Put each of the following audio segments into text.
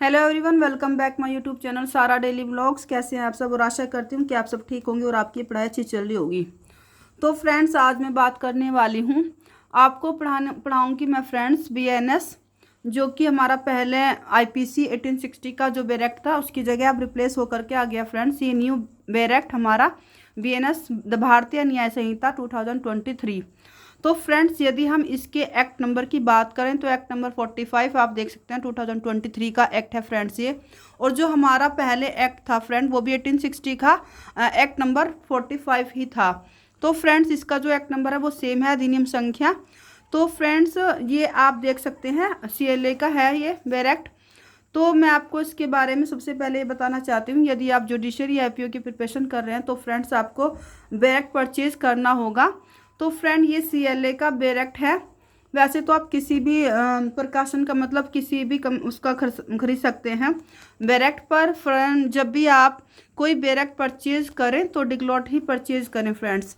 Hello everyone, welcome back my YouTube channel सारा daily vlogs. कैसे हैं आप सब? और आशा करती हूँ कि आप सब ठीक होंगे और आपकी पढ़ाई अच्छी चल रही होगी। तो फ्रेंड्स, आज मैं बात करने वाली हूँ, आपको पढ़ाऊँगी मैं फ्रेंड्स बीएनएस, जो कि हमारा पहले आईपीसी 1860 का जो बैरक था उसकी जगह अब रिप्लेस होकर के आ गया फ्रेंड्स। ये न्यू बैरक हमारा बीएनएस द भारतीय न्याय संहिता 2023। तो फ्रेंड्स, यदि हम इसके एक्ट नंबर की बात करें तो एक्ट नंबर 45 आप देख सकते हैं 2023 का एक्ट है फ्रेंड्स ये। और जो हमारा पहले एक्ट था फ्रेंड वो भी 1860 का एक्ट नंबर 45 ही था। तो फ्रेंड्स, इसका जो एक्ट नंबर है वो सेम है, अधिनियम संख्या। तो फ्रेंड्स, ये आप देख सकते हैं सीएलए का है ये बैरक। तो मैं आपको इसके बारे में सबसे पहले ये बताना चाहती हूँ, यदि आप जुडिशरी आईपीओ की प्रिपरेशन कर रहे हैं तो फ्रेंड्स आपको बैरक परचेज करना होगा। तो फ्रेंड, ये सीएलए का बैरक है। वैसे तो आप किसी भी प्रकाशन का मतलब किसी भी उसका खरीद सकते हैं बैरक पर। फ्रेंड, जब भी आप कोई बैरक परचेज करें तो डिगलॉट ही परचेज करें फ्रेंड्स।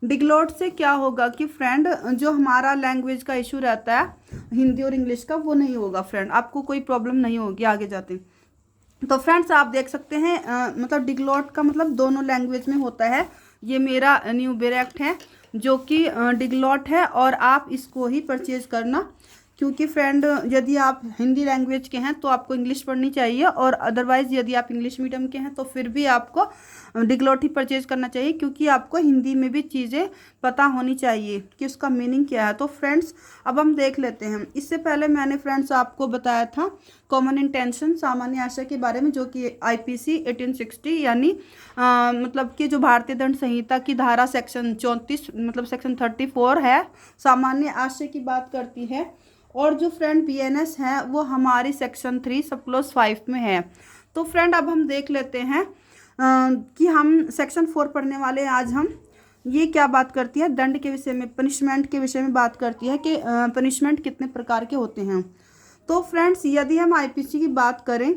डिगलॉट से क्या होगा कि फ्रेंड, जो हमारा लैंग्वेज का इशू रहता है हिंदी और इंग्लिश का, वो नहीं होगा फ्रेंड, आपको कोई प्रॉब्लम नहीं होगी आगे जाते। तो फ्रेंड्स, आप देख सकते हैं मतलब डिगलॉट का मतलब दोनों लैंग्वेज में होता है। ये मेरा न्यू बैरक है जो कि डिगलॉट है, और आप इसको ही परचेज करना, क्योंकि फ्रेंड यदि आप हिंदी लैंग्वेज के हैं तो आपको इंग्लिश पढ़नी चाहिए, और अदरवाइज़ यदि आप इंग्लिश मीडियम के हैं तो फिर भी आपको डिगलॉट ही परचेज करना चाहिए, क्योंकि आपको हिंदी में भी चीज़ें पता होनी चाहिए कि उसका मीनिंग क्या है। तो फ्रेंड्स, अब हम देख लेते हैं। इससे पहले मैंने फ्रेंड्स आपको बताया था कॉमन इंटेंशन सामान्य आशय के बारे में, जो कि आईपीसी 1860 यानी मतलब कि जो भारतीय दंड संहिता की धारा सेक्शन 34 मतलब सेक्शन 34 है, सामान्य आशय की बात करती है। और जो फ्रेंड बीएनएस है वो हमारी सेक्शन 3 सब क्लोज 5 में है। तो फ्रेंड, अब हम देख लेते हैं कि हम सेक्शन 4 पढ़ने वाले हैं आज हम। ये क्या बात करती है? दंड के विषय में, पनिशमेंट के विषय में बात करती है कि पनिशमेंट कितने प्रकार के होते हैं। तो फ्रेंड्स, यदि हम आईपीसी की बात करें,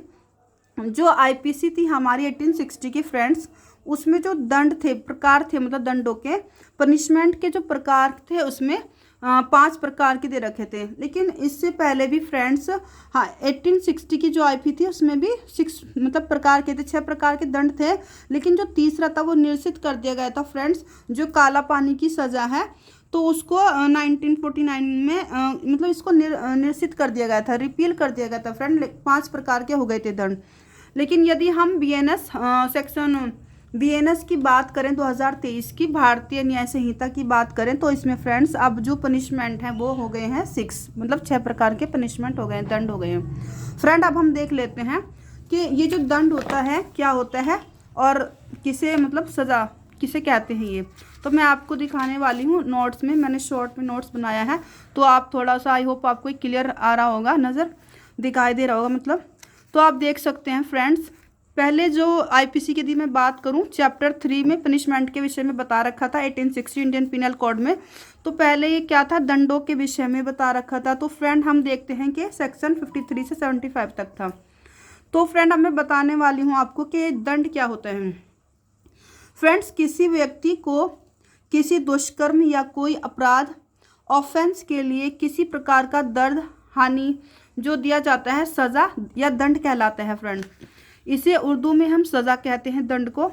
जो आईपीसी थी हमारी 1860 की फ्रेंड्स, उसमें जो दंड थे, प्रकार थे, मतलब दंडों के, पनिशमेंट के जो प्रकार थे उसमें 5 प्रकार के दे रखे थे। लेकिन इससे पहले भी फ्रेंड्स, हाँ, 1860 की जो आईपी थी उसमें भी 6 मतलब प्रकार के थे, 6 प्रकार के दंड थे। लेकिन जो तीसरा था वो निरसित कर दिया गया था फ्रेंड्स, जो काला पानी की सज़ा है, तो उसको 1949 में मतलब इसको निरसित कर दिया गया था, रिपील कर दिया गया था फ्रेंड। 5 प्रकार के हो गए थे दंड। लेकिन यदि हम बीएनएस सेक्शन बीएनएस की बात करें 2023 की भारतीय न्याय संहिता की बात करें, तो इसमें फ्रेंड्स अब जो पनिशमेंट हैं वो हो गए हैं 6, मतलब 6 प्रकार के पनिशमेंट हो गए हैं, दंड हो गए हैं फ्रेंड। अब हम देख लेते हैं कि ये जो दंड होता है क्या होता है और किसे मतलब सज़ा किसे कहते हैं ये। तो मैं आपको दिखाने वाली हूँ नोट्स में, मैंने शॉर्ट में नोट्स बनाया है, तो आप थोड़ा सा, आई होप आपको क्लियर आ रहा होगा, नज़र दिखाई दे रहा होगा मतलब। तो आप देख सकते हैं फ्रेंड्स, पहले जो आईपीसी की यदि मैं बात करूं, चैप्टर 3 में पनिशमेंट के विषय में बता रखा था 1860 इंडियन पिनल कोड में। तो पहले ये क्या था, दंडों के विषय में बता रखा था। तो फ्रेंड, हम देखते हैं कि सेक्शन 53 से 75 तक था। तो फ्रेंड, अब मैं बताने वाली हूँ आपको कि दंड क्या होता है। फ्रेंड्स, किसी व्यक्ति को किसी दुष्कर्म या कोई अपराध ऑफेंस के लिए किसी प्रकार का दर्द, हानि जो दिया जाता है, सज़ा या दंड कहलाता है फ्रेंड। इसे उर्दू में हम सज़ा कहते हैं दंड को,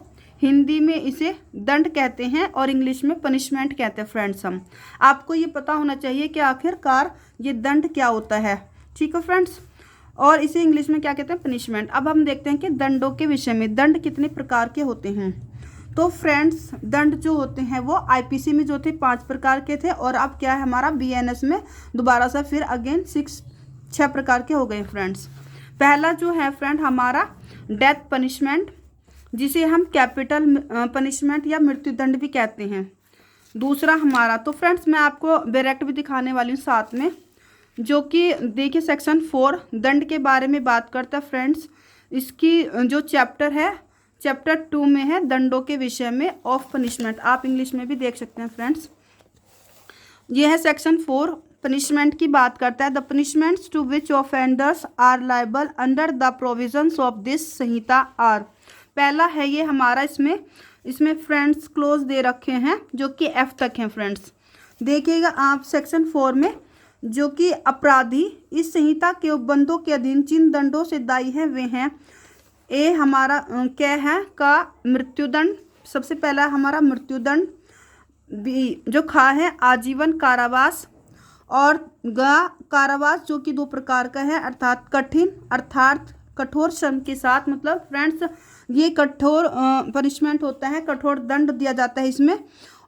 हिंदी में इसे दंड कहते हैं, और इंग्लिश में पनिशमेंट कहते हैं फ्रेंड्स। हम आपको ये पता होना चाहिए कि आखिरकार ये दंड क्या होता है, ठीक है फ्रेंड्स, और इसे इंग्लिश में क्या कहते हैं, पनिशमेंट। अब हम देखते हैं कि दंडों के विषय में दंड कितने प्रकार के होते हैं। तो फ्रेंड्स, दंड जो होते हैं वो आईपीसी में जो थे 5 प्रकार के थे, और अब क्या है हमारा बीएनएस में दोबारा से फिर अगेन 6 प्रकार के हो गए फ्रेंड्स। पहला जो है फ्रेंड हमारा डेथ पनिशमेंट, जिसे हम कैपिटल पनिशमेंट या मृत्युदंड भी कहते हैं। दूसरा हमारा, तो फ्रेंड्स मैं आपको बैरक भी दिखाने वाली हूँ साथ में, जो कि देखिए सेक्शन 4 दंड के बारे में बात करता है फ्रेंड्स। इसकी जो चैप्टर है, चैप्टर 2 में है दंडों के विषय में ऑफ पनिशमेंट, आप इंग्लिश में भी देख सकते हैं फ्रेंड्स। ये है सेक्शन 4, पनिशमेंट की बात करता है। The punishments to which offenders are liable under the provisions of this Sanhita are. पहला है ये हमारा, इसमें फ्रेंड्स क्लोज दे रखे हैं जो कि एफ तक हैं फ्रेंड्स। देखिएगा आप सेक्शन 4 में जो कि अपराधी इस संहिता के उपबंधों के अधीन जिन दंडों से दायी हैं वे हैं ए हमारा क्या है का मृत्युदंड, सबसे पहला हमारा मृत्युदंड। बी जो खा है आजीवन कारावास, और ग कारावास जो कि 2 प्रकार का है, अर्थात कठिन अर्थात कठोर श्रम के साथ, मतलब फ्रेंड्स ये कठोर पनिशमेंट होता है, कठोर दंड दिया जाता है इसमें,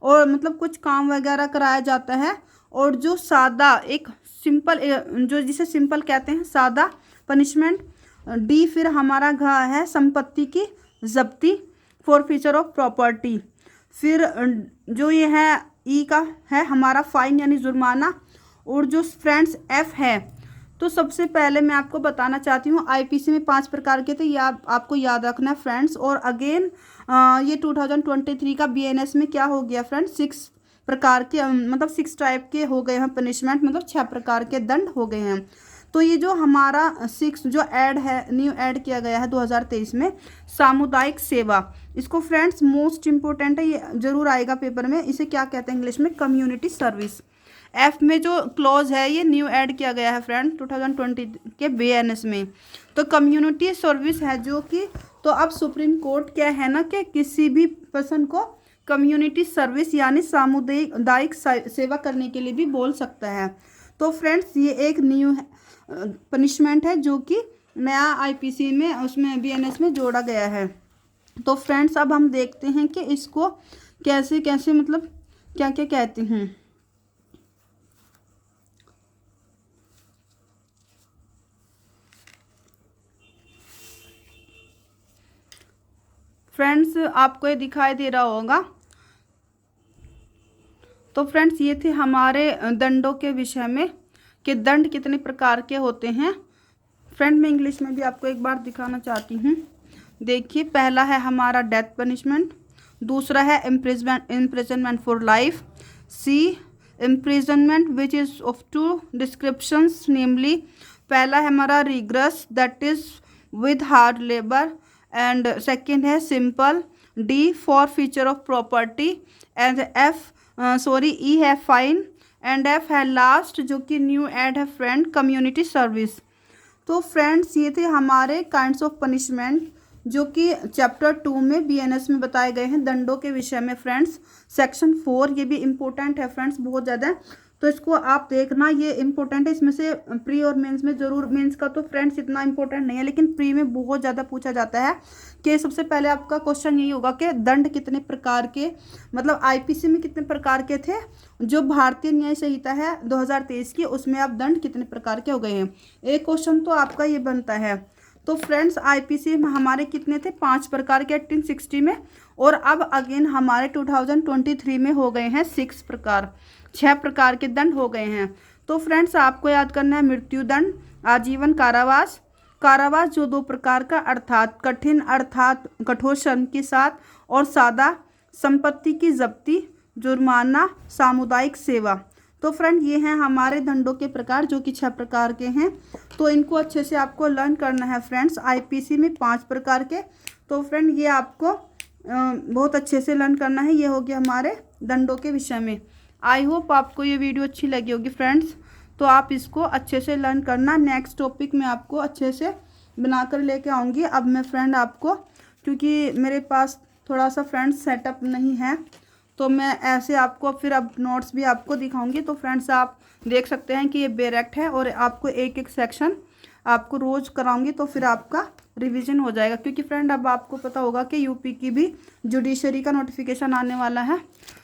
और मतलब कुछ काम वगैरह कराया जाता है। और जो सादा एक सिंपल जो जिसे सिंपल कहते हैं सादा पनिशमेंट। डी फिर हमारा घ है संपत्ति की जब्ती, फॉरफीचर ऑफ प्रॉपर्टी। फिर जो ये है ई का है हमारा फाइन यानी जुर्माना। और जो फ्रेंड्स एफ है, तो सबसे पहले मैं आपको बताना चाहती हूँ आईपीसी में 5 प्रकार के थे, ये आपको याद रखना है फ्रेंड्स। और अगेन ये 2023 का बीएनएस में क्या हो गया फ्रेंड्स, 6 प्रकार के मतलब 6 टाइप के हो गए हैं पनिशमेंट, मतलब 6 प्रकार के दंड हो गए हैं। तो ये जो हमारा 6 जो ऐड है न्यू ऐड किया गया है 2023 में, सामुदायिक सेवा, इसको फ्रेंड्स मोस्ट इम्पोर्टेंट है, ये जरूर आएगा पेपर में, इसे क्या कहते हैं इंग्लिश में, कम्युनिटी सर्विस। एफ में जो क्लॉज है ये न्यू ऐड किया गया है फ्रेंड 2020 के बीएनएस में, तो कम्युनिटी सर्विस है जो कि, तो अब सुप्रीम कोर्ट क्या है ना कि किसी भी पर्सन को कम्युनिटी सर्विस यानी सामुदायिक सेवा करने के लिए भी बोल सकता है। तो फ्रेंड्स ये एक न्यू पनिशमेंट है जो कि नया आईपीसी में उसमें बीएनएस में जोड़ा गया है। तो फ्रेंड्स अब हम देखते हैं कि इसको कैसे कैसे मतलब क्या क्या कहते हैं। फ्रेंड्स आपको ये दिखाई दे रहा होगा। तो फ्रेंड्स ये थे हमारे दंडों के विषय में कि दंड कितने प्रकार के होते हैं। फ्रेंड मैं इंग्लिश में भी आपको एक बार दिखाना चाहती हूँ। देखिए पहला है हमारा डेथ पनिशमेंट, दूसरा है imprisonment for life. C imprisonment which is of 2 descriptions, namely पहला है हमारा rigorous that is with hard labour, and second है simple. D forfeiture of property, and E है फाइन, एंड एफ है लास्ट जो कि न्यू ऐड है friend community service. तो फ्रेंड्स ये थे हमारे काइंड्स ऑफ पनिशमेंट जो कि चैप्टर 2 में बीएनएस में बताए गए हैं दंडों के विषय में फ्रेंड्स। सेक्शन 4 ये भी इम्पोर्टेंट है फ्रेंड्स बहुत ज़्यादा, तो इसको आप देखना, ये इम्पोर्टेंट है। इसमें से प्री और मेंस में ज़रूर, मेंस का तो फ्रेंड्स इतना इम्पोर्टेंट नहीं है लेकिन प्री में बहुत ज़्यादा पूछा जाता है कि सबसे पहले आपका क्वेश्चन यही होगा कि दंड कितने प्रकार के, मतलब आईपीसी में कितने प्रकार के थे, जो भारतीय न्याय संहिता है 2023 की उसमें आप दंड कितने प्रकार के हो गए हैं, एक क्वेश्चन तो आपका ये बनता है। तो फ्रेंड्स आईपीसी में हमारे कितने थे, 5 प्रकार के 1860 में, और अब अगेन हमारे 2023 में हो गए हैं 6 प्रकार के दंड हो गए हैं। तो फ्रेंड्स आपको याद करना है मृत्युदंड, आजीवन कारावास, कारावास जो 2 प्रकार का अर्थात कठिन अर्थात कठोर श्रम के साथ, और सादा संपत्ति की जब्ती, जुर्माना, सामुदायिक सेवा। तो फ्रेंड ये हैं हमारे दंडों के प्रकार जो कि 6 प्रकार के हैं। तो इनको अच्छे से आपको लर्न करना है फ्रेंड्स, आईपीसी में 5 प्रकार के। तो फ्रेंड ये आपको बहुत अच्छे से लर्न करना है। ये हो गया हमारे दंडों के विषय में। आई होप आपको ये वीडियो अच्छी लगी होगी फ्रेंड्स, तो आप इसको अच्छे से लर्न करना। नेक्स्ट टॉपिक मैं आपको अच्छे से बनाकर लेके आऊँगी। अब मैं फ्रेंड आपको, क्योंकि मेरे पास थोड़ा सा फ्रेंड्स सेटअप नहीं है, तो मैं ऐसे आपको फिर अब नोट्स भी आपको दिखाऊंगी। तो फ्रेंड्स आप देख सकते हैं कि ये बेरेक्ट है और आपको एक एक सेक्शन आपको रोज़ कराऊंगी, तो फिर आपका रिवीजन हो जाएगा। क्योंकि फ्रेंड अब आपको पता होगा कि यूपी की भी जुडिशरी का नोटिफिकेशन आने वाला है।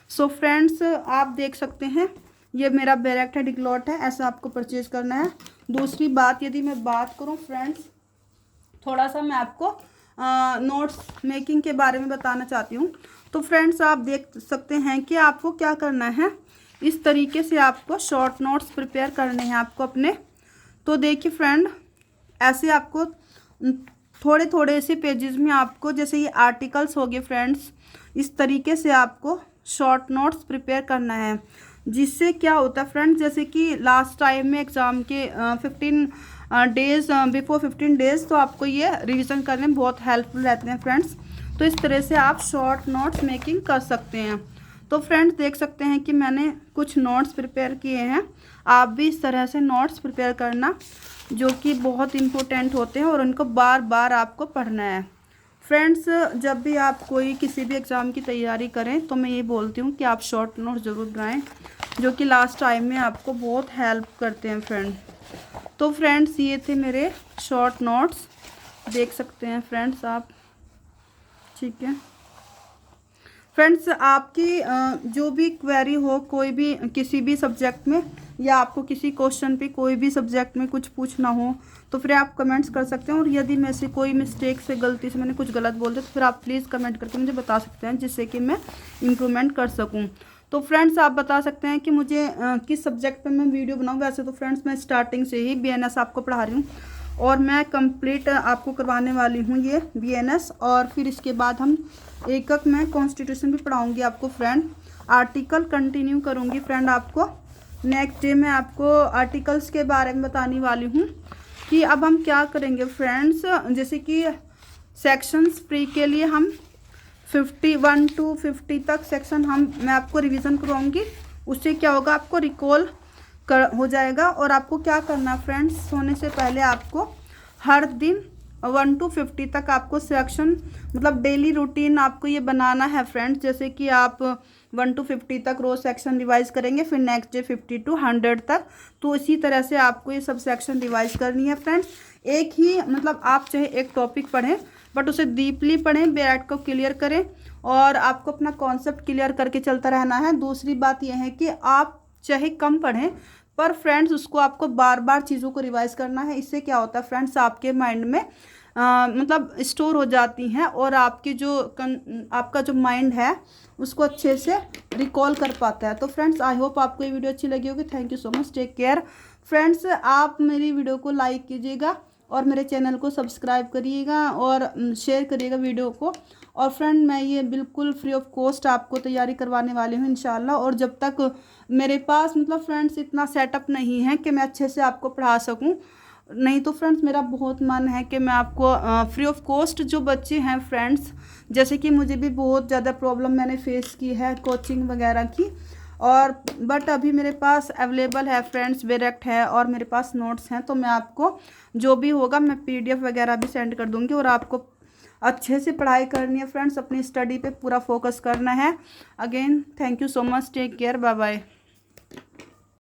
सो फ्रेंड्स आप देख सकते हैं ये मेरा बेरेक्ट है, डिक्लॉट है, ऐसा आपको परचेज करना है। दूसरी बात यदि मैं बात करूँ फ्रेंड्स, थोड़ा सा मैं आपको नोट्स मेकिंग के बारे में बताना चाहती हूँ। तो फ्रेंड्स आप देख सकते हैं कि आपको क्या करना है, इस तरीके से आपको शॉर्ट नोट्स प्रिपेयर करने हैं आपको अपने। तो देखिए फ्रेंड ऐसे आपको थोड़े थोड़े से पेजेस में आपको, जैसे ये आर्टिकल्स हो गए फ्रेंड्स, इस तरीके से आपको शॉर्ट नोट्स प्रिपेयर करना है। जिससे क्या होता है फ्रेंड्स, जैसे कि लास्ट टाइम में एग्ज़ाम के 15 डेज़ बिफोर 15 डेज़, तो आपको ये रिवीजन करने में बहुत हेल्पफुल रहते हैं फ्रेंड्स। तो इस तरह से आप शॉर्ट नोट्स मेकिंग कर सकते हैं। तो फ्रेंड्स देख सकते हैं कि मैंने कुछ नोट्स प्रिपेयर किए हैं, आप भी इस तरह से नोट्स प्रिपेयर करना, जो कि बहुत इम्पोर्टेंट होते हैं और उनको बार बार आपको पढ़ना है। फ्रेंड्स, जब भी आप कोई किसी भी एग्ज़ाम की तैयारी करें तो मैं ये बोलती हूँ कि आप शॉर्ट नोट्स ज़रूर बनाएं, जो कि लास्ट टाइम में आपको बहुत हेल्प करते हैं फ्रेंड। तो फ्रेंड्स, ये थे मेरे शॉर्ट नोट्स, देख सकते हैं फ्रेंड्स आप, ठीक है। फ्रेंड्स, आपकी जो भी क्वेरी हो कोई भी किसी भी सब्जेक्ट में, या आपको किसी क्वेश्चन पे कोई भी सब्जेक्ट में कुछ पूछना हो तो फिर आप कमेंट्स कर सकते हैं। और यदि मैं से कोई मिस्टेक से गलती से मैंने कुछ गलत बोल दिया तो फिर आप प्लीज़ कमेंट करके मुझे बता सकते हैं, जिससे कि मैं इम्प्रूवमेंट कर सकूं। तो फ्रेंड्स, आप बता सकते हैं कि मुझे किस सब्जेक्ट पे मैं वीडियो बनाऊँ। वैसे तो फ्रेंड्स, मैं स्टार्टिंग से ही BNS आपको पढ़ा रही हूँ और मैं कंप्लीट आपको करवाने वाली हूँ ये BNS, और फिर इसके बाद हम एक मैं कॉन्स्टिट्यूशन भी पढ़ाऊँगी आपको फ्रेंड। आर्टिकल कंटिन्यू करूँगी फ्रेंड। आपको नेक्स्ट डे मैं आपको आर्टिकल्स के बारे में बताने वाली हूँ कि अब हम क्या करेंगे फ्रेंड्स। जैसे कि सेक्शंस प्री के लिए हम 51 to 50 तक सेक्शन मैं आपको रिवीजन करवाऊंगी। उससे क्या होगा, आपको रिकॉल हो जाएगा। और आपको क्या करना फ्रेंड्स, सोने से पहले आपको हर दिन 1 to 50 तक आपको सेक्शन, मतलब डेली रूटीन आपको ये बनाना है फ्रेंड्स। जैसे कि आप 1 to 50 तक रोज सेक्शन रिवाइज करेंगे, फिर नेक्स्ट डे 50 to 100 तक। तो इसी तरह से आपको ये सब सेक्शन रिवाइज करनी है फ्रेंड्स। एक ही, मतलब आप चाहे एक टॉपिक पढ़ें बट उसे डीपली पढ़ें, बैठ को क्लियर करें, और आपको अपना कॉन्सेप्ट क्लियर करके चलता रहना है। दूसरी बात यह है कि आप चाहे कम पढ़ें पर फ्रेंड्स उसको आपको बार बार चीज़ों को रिवाइज करना है। इससे क्या होता है फ्रेंड्स, आपके माइंड में मतलब स्टोर हो जाती हैं, और आपका जो माइंड है उसको अच्छे से रिकॉल कर पाता है। तो फ्रेंड्स, आई होप आपको ये वीडियो अच्छी लगी होगी। Thank you so much, take care. Friends, आप मेरी वीडियो को लाइक कीजिएगा और मेरे चैनल को सब्सक्राइब करिएगा और शेयर करिएगा वीडियो को। और फ्रेंड, मैं ये बिल्कुल फ्री ऑफ कॉस्ट आपको तैयारी करवाने वाली हूँ इंशाल्लाह। और जब तक मेरे पास, मतलब फ्रेंड्स, इतना सेटअप नहीं है कि मैं अच्छे से आपको पढ़ा सकूँ, नहीं तो फ्रेंड्स मेरा बहुत मन है कि मैं आपको फ्री ऑफ कॉस्ट, जो बच्चे हैं फ्रेंड्स, जैसे कि मुझे भी बहुत ज़्यादा प्रॉब्लम मैंने फेस की है कोचिंग वगैरह की, और बट अभी मेरे पास अवेलेबल है फ्रेंड्स, डायरेक्ट है और मेरे पास नोट्स हैं। तो मैं आपको जो भी होगा मैं PDF वगैरह भी सेंड कर दूंगी, और आपको अच्छे से पढ़ाई करनी है फ्रेंड्स, अपनी स्टडी पे पूरा फोकस करना है। Again thank you so much, take care, bye bye.